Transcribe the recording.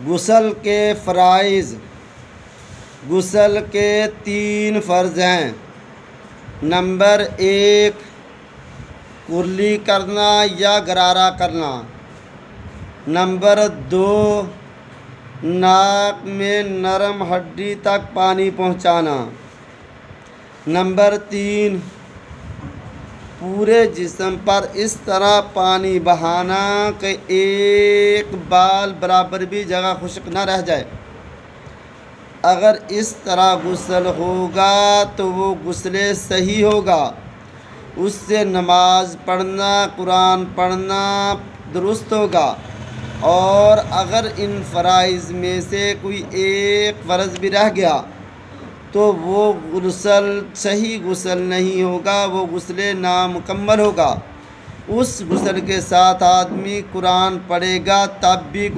غسل کے فرائض. غسل کے 3 فرض ہیں. نمبر 1 کرلی کرنا یا غرارہ کرنا. نمبر 2 ناک میں نرم ہڈی تک پانی پہنچانا. نمبر 3 پورے جسم پر اس طرح پانی بہانا کہ ایک بال برابر بھی جگہ خشک نہ رہ جائے. اگر اس طرح غسل ہوگا تو وہ غسل صحیح ہوگا. اس سے نماز پڑھنا، قرآن پڑھنا درست ہوگا. اور اگر ان فرائض میں سے کوئی ایک فرض بھی رہ گیا تو وہ غسل صحیح غسل نہیں ہوگا، وہ غسل نامکمل ہوگا. اس غسل کے ساتھ آدمی قرآن پڑھے گا تب بھی